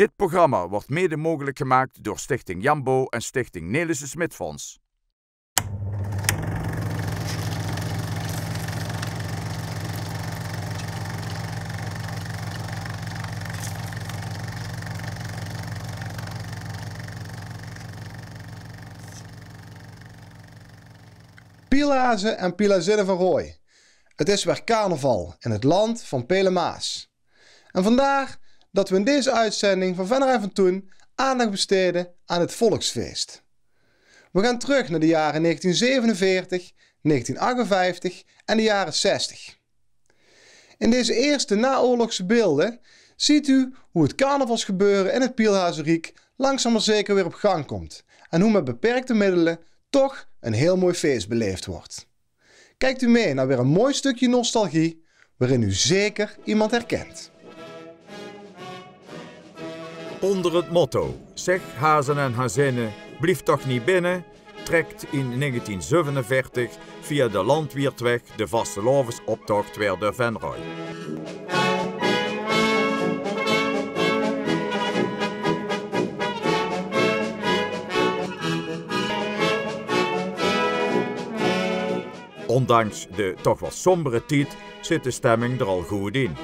Dit programma wordt mede mogelijk gemaakt door Stichting Jambo en Stichting Nelissen Smit-Fonds. Pielhazen en Pielazinnen van Rooij. Het is weer carnaval in het land van Pelemaas. En vandaar dat we in deze uitzending van Venray van Toen aandacht besteden aan het volksfeest. We gaan terug naar de jaren 1947, 1958 en de jaren 60. In deze eerste naoorlogse beelden ziet u hoe het carnavalsgebeuren in het Pielhazenriek langzaam maar zeker weer op gang komt. En hoe met beperkte middelen toch een heel mooi feest beleefd wordt. Kijkt u mee naar weer een mooi stukje nostalgie waarin u zeker iemand herkent. Onder het motto "Zeg hazen en hazinnen, blief toch niet binnen", trekt in 1947 via de Landwiertweg de vastelovensoptocht weer door Venray. Ondanks de toch wat sombere tijd zit de stemming er al goed in.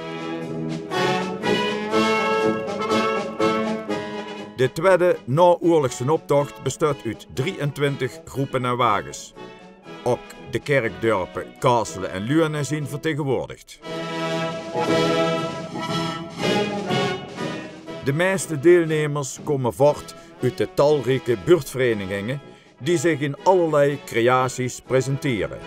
De tweede naoorlogse optocht bestaat uit 23 groepen en wagens. Ook de kerkdorpen Kaasselen en Luenen zijn vertegenwoordigd. De meeste deelnemers komen voort uit de talrijke buurtverenigingen die zich in allerlei creaties presenteren.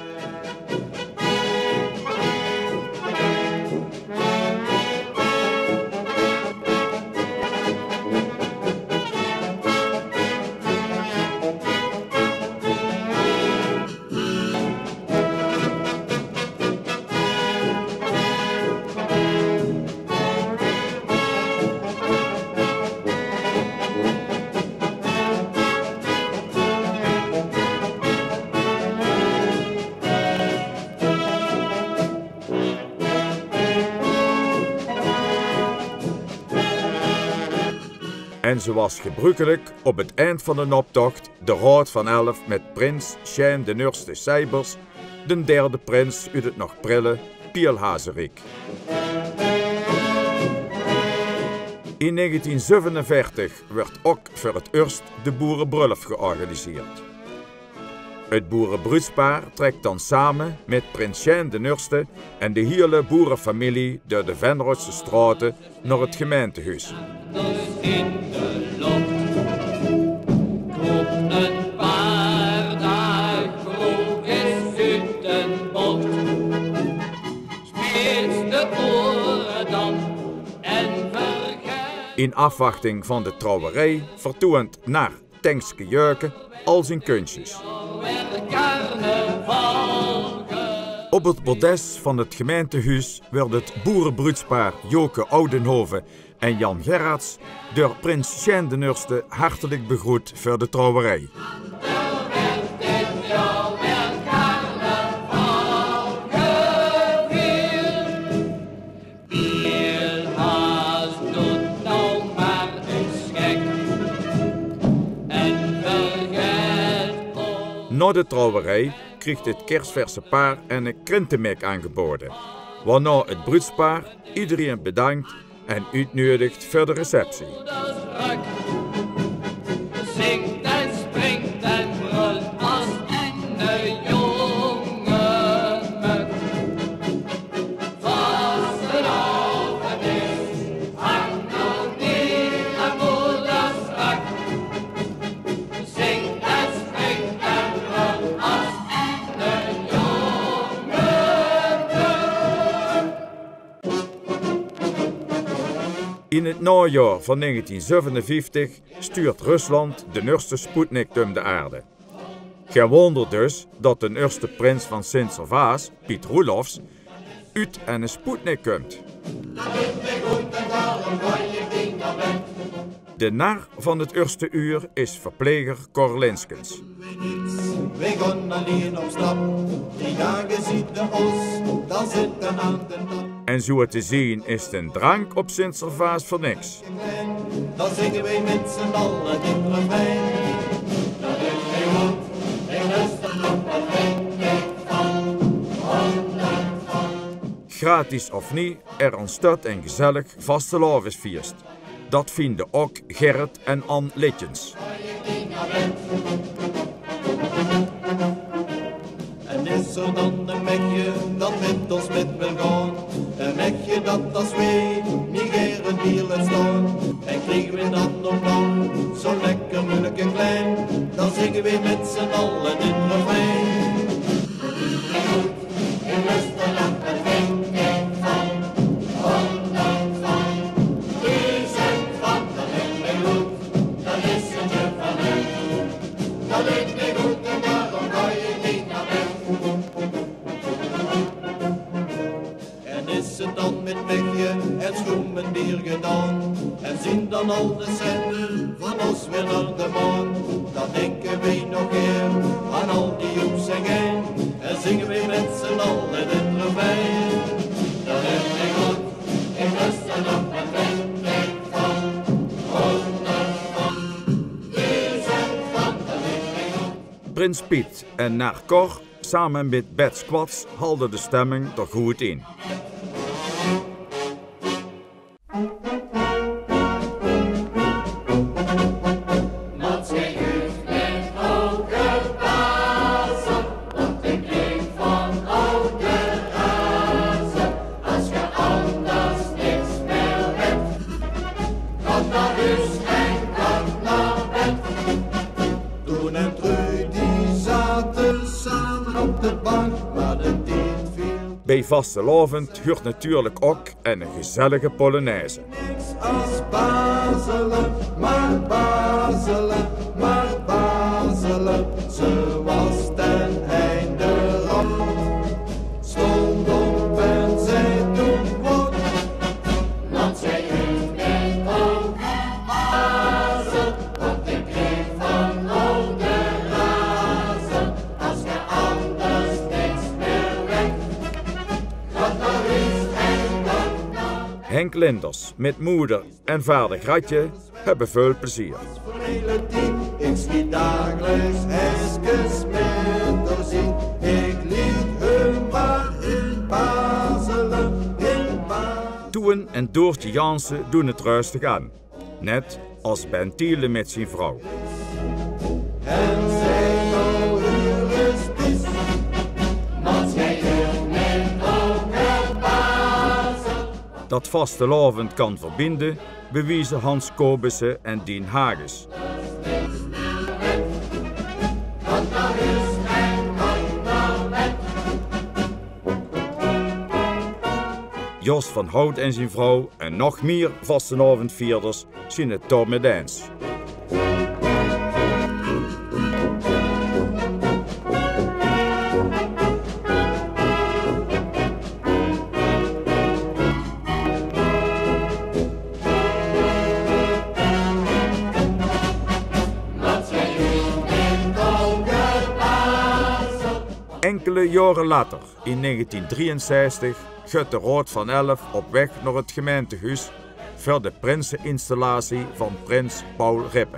En zoals gebruikelijk op het eind van de optocht de Raad van 11 met prins Sjijn de Nurste Seibers, de derde prins uit het nog prille Pielhazenriek. In 1947 werd ook voor het eerst de boerenbrulf georganiseerd. Het boerenbruidspaar trekt dan samen met prins Sjijn de Nurste en de hele boerenfamilie door de Venrayse straten naar het gemeentehuis. In afwachting van de trouwerij vertoont naar Tengske Jeuken al zijn kunstjes. Op het bordes van het gemeentehuis werd het boerenbruidspaar Joke Oudenhoven en Jan Gerards door prins Sjijn de Nurste hartelijk begroet voor de trouwerij. Na de trouwerij kreeg het kerstverse paar een krentenmek aangeboden, waarna het bruidspaar iedereen bedankt en uitnodigt voor de receptie. Zingt en springt en brult als een jonge mug. Vastelovend is, hangt nog niet aan moeders rug. Zingt en springt en brult als een jonge mug. In het najaar van 1957 stuurt Rusland de eerste Sputnik om de aarde. Geen wonder dus dat de eerste prins van Sint-Servaas, Piet Roelofs, uit een Sputnik komt. De nar van het eerste uur is verpleger Cor Linskens. Wij gaan alleen op stap, die dagen ziet de os, dan zitten aan de nap. En zo te zien is de drank op Sint-Servaas voor niks. dan zingen wij met z'n allen dit refrein. Dat is heel goed, ik lust er nog wat vind ik van, honderd van. Gratis of niet, er ontstaat een gezellig vastelavondsfeest. Dat vinden ook Gerrit en Ann Litjens. En is er dan een mekje dat met ons met wil gaan? Een mekje dat als wij niet geer een bier laat staan. En kregen we dan nog lang zo lekker moeilijk en klein, dan zingen we met z'n allen dit refrein. Ik lust er nog wat vind ik van, honderd van. Duizend van, dat lukt mij goed, dat is een je van u. Dat lukt mij goed en daarom ga je niet naar bed. En is het dan met mekje en schoen en bier gedaan? En zien dan al de centen van ons weer naar de maan? Dan denken wij nog keer aan al die joeps en gein. En zingen wij met z'n allen dit refrein. Dat lukt mij goed, ik lust er nog wat vind ik van, honderd van. Duizend van, dat lukt mij goed. Prins Piet en Naar Cor samen met Bad Squats halden de stemming er goed in. Mats, jij heeft met oude bazen, want ik leef van oude razen. Als je anders niks meer hebt, ga naar huis en ga naar bed. Toen en Trudy zaten samen op de bank, maar de tijd viel Bij vastelavond hoort natuurlijk ook een gezellige Polonaise. niks als bazelen, maar bazelen, maar bazelen. Ze was ten einde rand, stond op en zei toen wat. Mats, jij heeft met oude bazen, want ik leef van oude razen. Als je anders niks meer weet, ga naar huis en ga naar bed. Henk Linders met moeder en vader Gratje hebben veel plezier. Voor hele tijd, ik schiet dagelijks eskes met doorzien. Ik liet hun maar in bazelen, in bazelen. Toen en Doortje Jansen doen het rustig aan. Net als Ben Thiele met zijn vrouw. En zij nou hier is pis. Mats, jij heeft met oude bazen. Dat vastelavond kan verbinden, bewijzen Hans Kobussen en Dien Hagens. Ga naar huis en ga naar bed. Jos van Hout en zijn vrouw en nog meer vastenavondvierders zien het door met dans. Mats, jij heeft met oude bazen. Enkele jaren later, in 1963, gaat de Raad van Elf op weg naar het gemeentehuis voor de prinseninstallatie van prins Paul Rippe.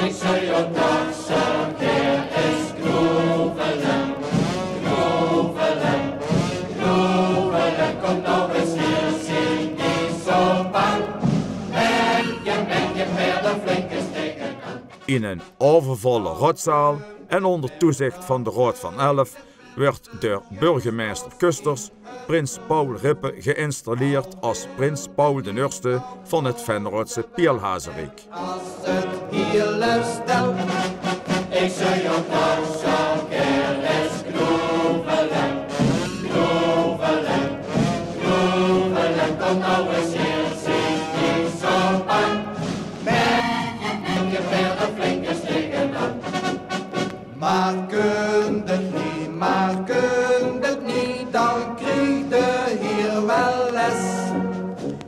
Ik zou je toch zo keer eens grovelen, grovelen, grovelen. Kom nou eens hier, zie niet zo bang. Met je verder flinke steken aan. In een overvolle rotzaal en onder toezicht van de Raad van Elf werd door burgemeester Kusters prins Paul Rippe geïnstalleerd als prins Paul I van het Venroodse Pielhazenrijk. Als het hele stel, Ik zou je toch zo keer eens grovelen, grovelen, grovelen. Kom nou eens hier, zie niet zo bang. Met je verder flinke steken aan. maar kunt het niet, dan krijg je hier wel les.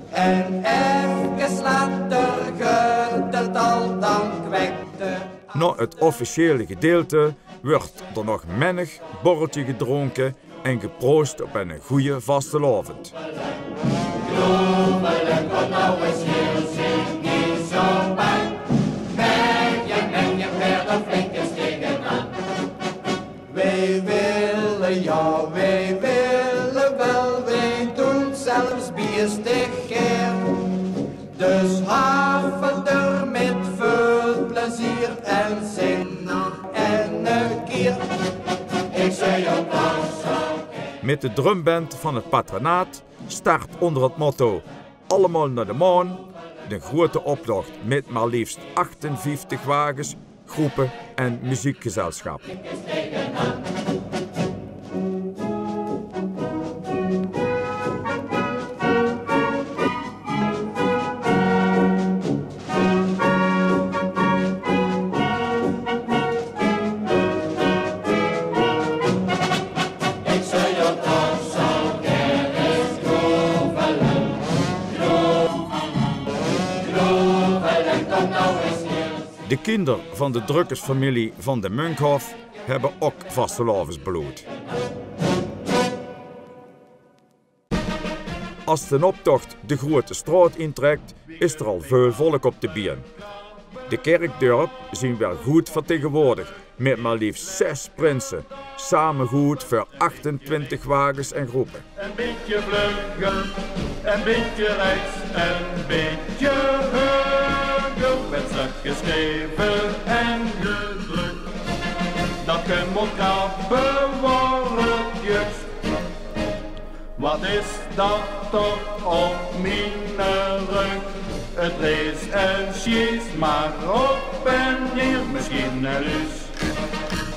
En even later gaat het al, dan kwekt de. Na het officiële gedeelte wordt er nog menig borreltje gedronken en geproost op een goede vastelavond. Groevelen, kom nou eens hier, zing niet zo bang. Men je verder flink eens tegenaan. Wij willen, ja, wij willen wel, wij doen zelfs bierstiggeer. Dus haven er met veel plezier en zing nog een keer. Ik zei jou dat zo. Met de drumband van het patronaat start onder het motto Allemaal naar de maan de grote optocht met maar liefst 58 wagens, groepen en muziekgezelschappen. De kinderen van de drukkersfamilie van de Munkhof hebben ook vastelavondsbloed. Als de optocht de grote straat intrekt, is er al veel volk op de been. De kerkdorp zien wel goed vertegenwoordigd met maar liefst 6 prinsen, samen goed voor 28 wagens en groepen. Een beetje vluggen, een beetje rechts, een beetje huggen, werd ze geschreven en gedrukt. Dat je moet krabben worden juist. Wat is dat toch op mijn rug? Het lees en schiet maar op en neer. Misschien een luus,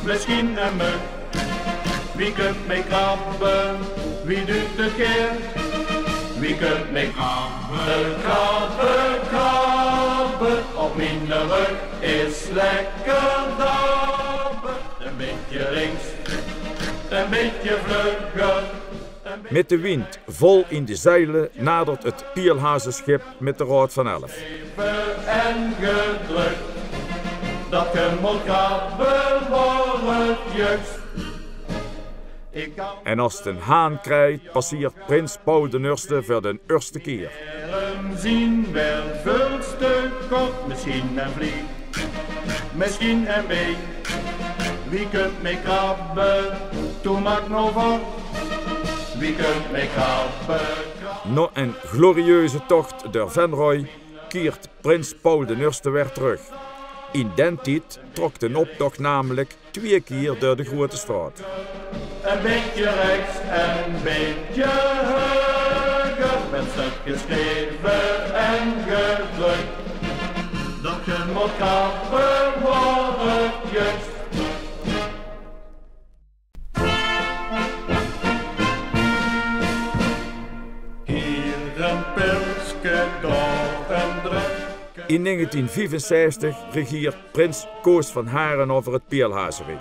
misschien een mug. Wie kunt mee krabben, wie doet het keer? Wie kunt mee krabben, krabben, krabben? Op mijn rug is lekker dabben. Een beetje links, een beetje vlugger. Met de wind vol in de zeilen nadert het Pielhazenschip met de Raad van 11. En gedrukt, dat je moet krabben wordt juist. En als het een haan krijgt, passeert prins Paul de Nurste voor de eerste keer. Zien wel veel stuk op, misschien een vlieg, misschien een bee. Wie kunt mee krabben, toen maak nog wat. Wie kunt mee krabben, Na een glorieuze tocht door Venrooy keert prins Paul de Nurste weer terug. In den tijd trok de optocht namelijk 2 keer door de grote straat. een beetje rechts en een beetje hugger, met stuk geschreven en gedrukt. Dat je moet krabben wordt juist. Hier een pilsje door een druk. In 1965 regeert prins Koos van Haren over het Pielhazenrijk.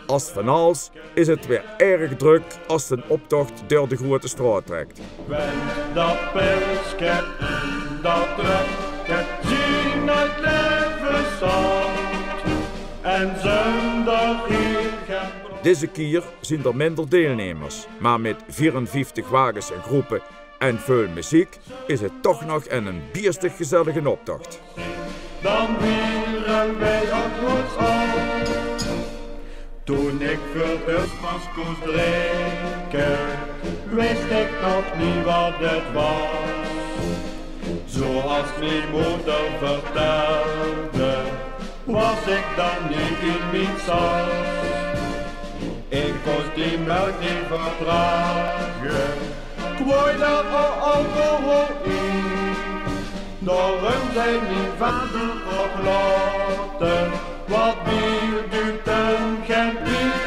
Als van alles is het weer erg druk als de optocht door de grote straat trekt. Wend dat pilsje en dat drukje, zien het leven zand. En zondag hier geen brood. Deze keer zijn er minder deelnemers, maar met 54 wagens en groepen en veel muziek is het toch nog een bierstig gezellige optocht. Dan vieren wij op ons af. Toen ik voor het pas kon drinken, wist ik nog niet wat het was. Zoals mijn moeder vertelde, was ik dan niet in mijn sas. Ik kon die melk niet verdragen, ik wou daar alcohol in. Daarom zei mijn vader opgelaten, wat bier doet een geen pien.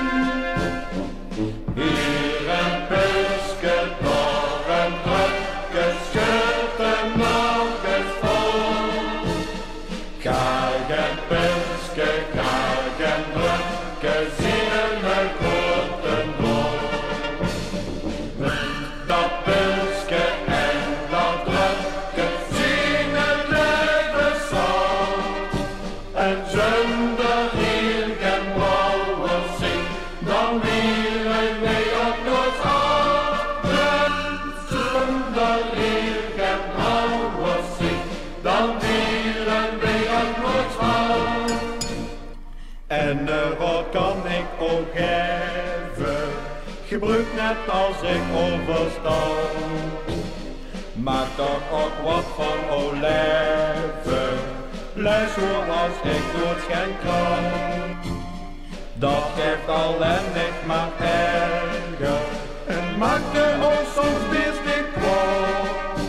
Hier een pilsje, daar een drukje, schud hem nog eens vol. Kijk een pilsje, kijk een drukje, zie een grote bol. Dat pilsje en dat drukje, zien het leven zand. En zonder hier gebruik net als ik overstand. Maak dan ook wat van olijven, luister als ik doodschijn kan. Dat geeft ellendig maar erger, en maakte ons soms beestig kwaad.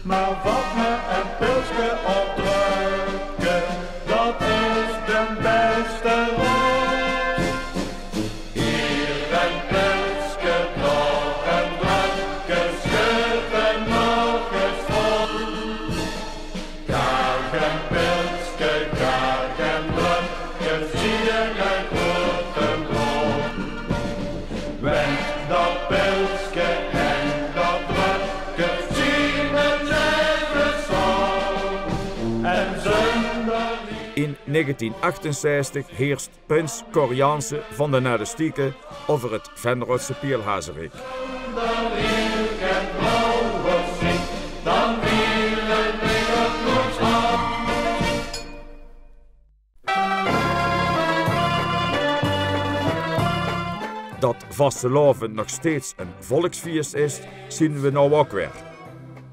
Maar wat me een pilsje opdrukken, dat is de beste raad. Hier een pilsje, nog een drankje, schuiven nog eens vol. Graag een pilsje, graag een drankje, zie je een grote bron. Wens dat pilsje en dat drankje, zie me zijn zon. En zonder In 1968 heerst prins Cor Jansen van de Nadistieke over het Venrotse Pielhazerik. dan willen we het nog aan. Dat vastelavond nog steeds een volksfeest is, zien we nou ook weer.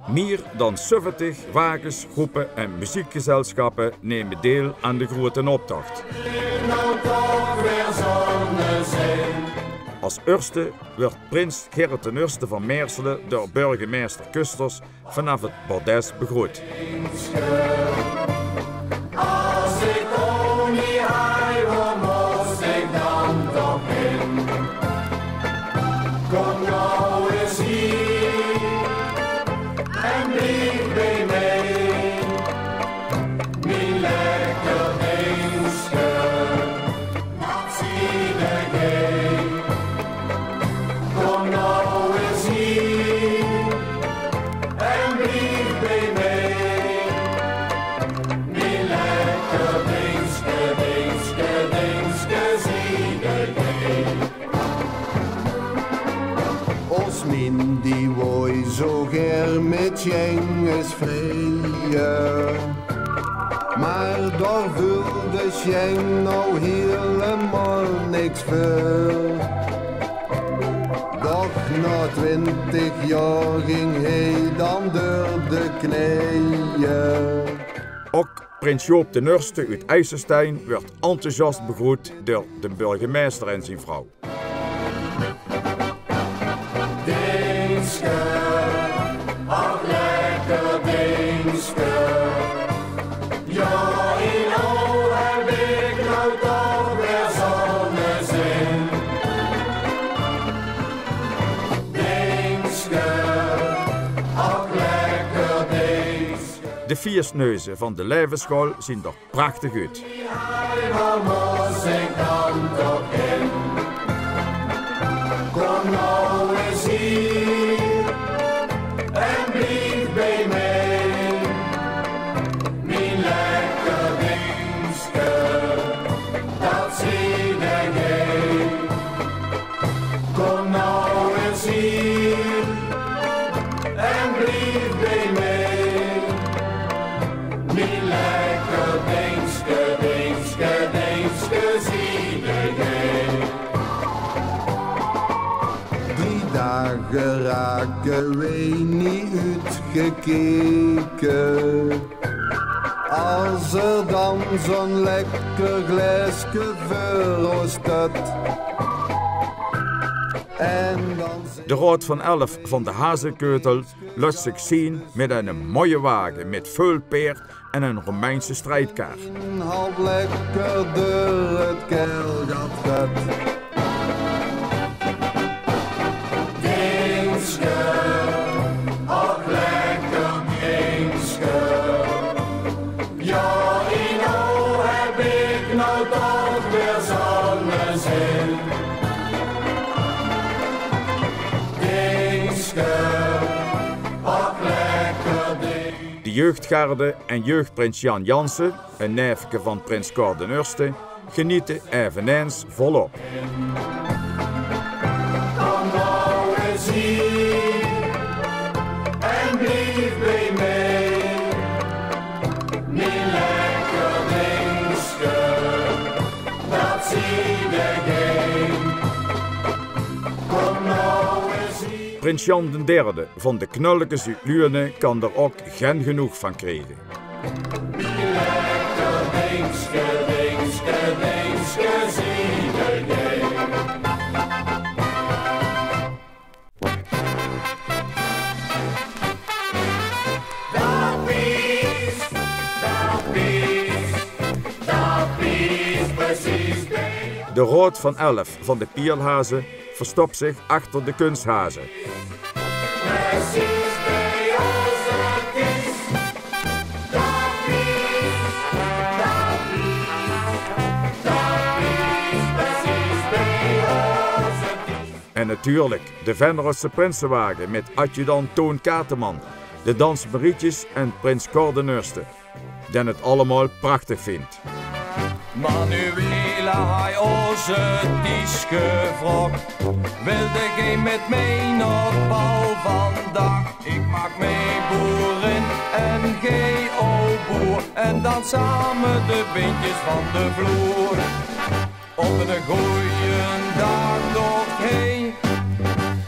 Meer dan 70 wagens, groepen en muziekgezelschappen nemen deel aan de grote optocht. Als eerste werd prins Gerrit I van Meerselen door burgemeester Kusters vanaf het bordes begroet. Als ik onie hai, waar moest ik dan toch in? Kom nou eens hier en blijf bij mij. Mijn lekker beestje, dat zie ik heen. Kom nou eens hier en blijf bij mij. Mijn lekker beestje, beestje, beestje, zie ik heen. Als min die woi zo ger met jenges vrije. Maar daar wilde Jeng nou helemaal niks voor. Doch na 20 jaar ging hij dan door de knieën. Ook prins Joop I uit IJsselstein werd enthousiast begroet door de burgemeester en zijn vrouw. Dingske, ach lekker dingske. Ja, in al heb ik nou toch weer zonnezin. Dingske, ach lekker dingske. De viersneuzen van de Lijvenschool zien er prachtig uit. Waar moest ik dan toch in? Kom nou eens hier en blijf bij mij. Mijn lekker dingske, dat zie ik heen. Kom nou eens hier en blijf bij mij. Mijn lekker dingske, dingske, dingske, zie ik heen. 3 dagen raken wij niet uitgekeken. Als er dan zo'n lekker glaasje voor ons staat. En dan De Raad van 11 van de Hazekeutel laat zich zien met een mooie wagen met veel peer en een Romeinse strijdkaar. half lekker door het keelgat gaat. Dingske, ach lekker dingske. Ja, in al heb ik nou toch weer zonnezin. Dingske, ach lekker ding. De jeugdgarde en jeugdprins Jan Jansen, een neefje van prins Cor I, genieten eveneens volop. Kom nou eens hier en blijf bij mij. Mijn lekker dingske, dat zie ik heen. Kom nou Prins Jan III van de knullige Zuid-Lune kan er ook geen genoeg van krijgen. De Rood van 11 van de Pielhazen verstopt zich achter de kunsthazen. En natuurlijk de Venrose Prinsenwagen met adjudant Toon Kateman, de dansmarietjes en prins Cor de Nurste, die het allemaal prachtig vindt. Manuela, hij onze ties gevraagd. Wilde gij met mij naar bal vandaag? Ik maak mee boerin en gij ook boer. En dan samen de beentjes van de vloer. Op een goeie dag nog heen.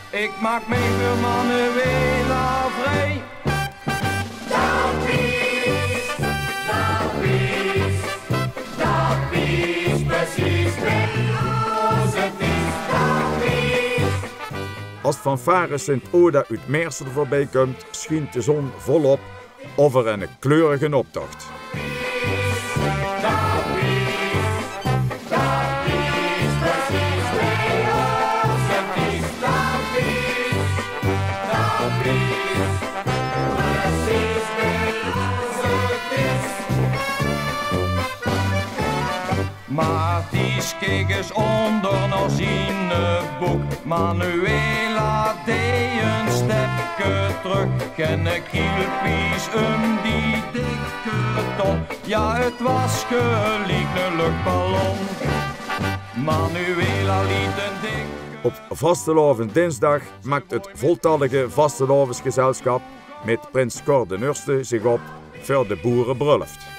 Ik maak mee voor Manuela vrij. Als fanfare Sint-Oda uit Meersen voorbij komt, schijnt de zon volop over een kleurige optocht. Maar die keek eens onder nog zien boek. Manuela deed een stapje terug. Geen kielpies die dikke ton. Ja, het was gelijk een luchtballon. Manuela liet een dikke... Op vastelovend dinsdag maakt het voltallige vastelovensgezelschap met prins Cor de Nurste zich op voor de boerenbruiloft.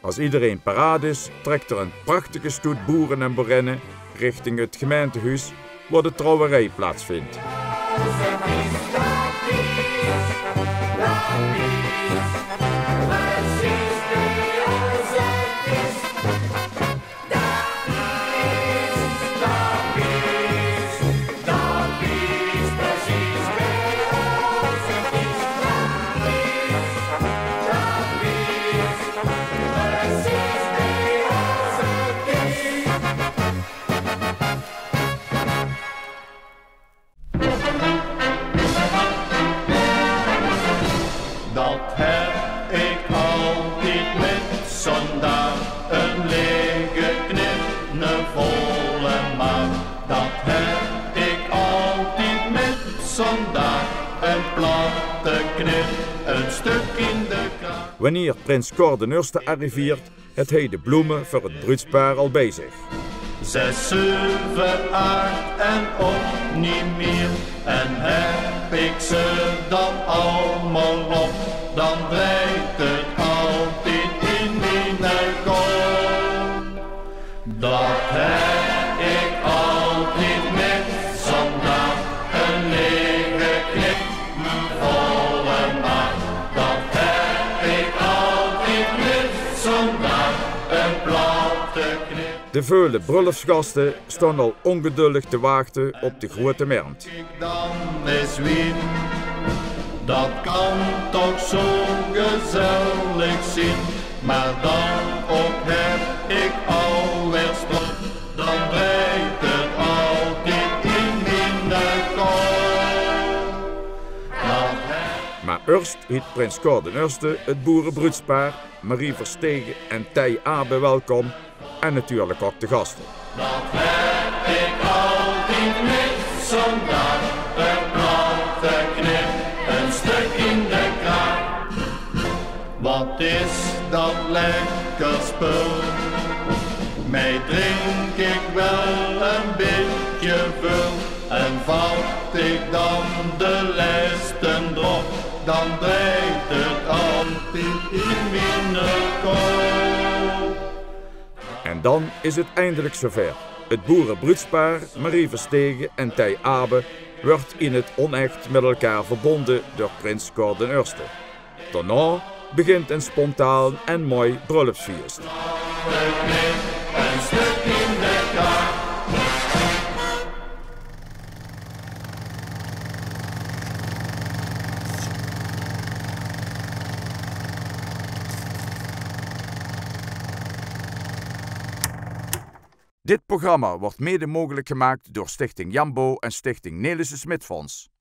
Als iedereen paraat is, trekt er een prachtige stoet boeren en boerinnen richting het gemeentehuis waar de trouwerij plaatsvindt. Dat heb ik altijd met zondag, een lege knip, een volle maat. Dat heb ik altijd met zondag, een platte knip, een stuk in de kraag. Wanneer prins Cor de Nurste arriveert, het hij de bloemen voor het bruidspaar al bij zich. 6, 7, 8 en ook niet meer. En heb ik ze dan allemaal op, dan draait het altijd in mijn kop. Dat heb ik altijd met zondag, een lege knip, een volle maat. Dat heb ik altijd met zondag, een platte knip. De vele bruiloftsgasten staan al ongeduldig te wachten op de grote mernt. Dan is wien, dat kan toch zo gezellig zien. Maar dan ook heb ik alweer strop, dan draait het altijd in mijn kop. Maar eerst hield prins Cor de Nurste het boerenbruidspaar Marie Verstegen en Tij Abe welkom en natuurlijk ook de gasten. Dat heb ik altijd met zondag, een platte knip, een stuk in de kraag. Wat is dat lekker spul? Mij drink ik wel een beetje vul en vat ik dan de lesten erop. dan draait het altijd in mijn kop. En dan is het eindelijk zover. Het boerenbruudspaar Marie Verstegen en Tij Abe wordt in het onecht met elkaar verbonden door prins Cor den Eerste. Daarna begint een spontaan en mooi bruiloftsfeest. Een stuk in de kar. Dit programma wordt mede mogelijk gemaakt door Stichting Jambo en Stichting Nelissen Smit Fonds.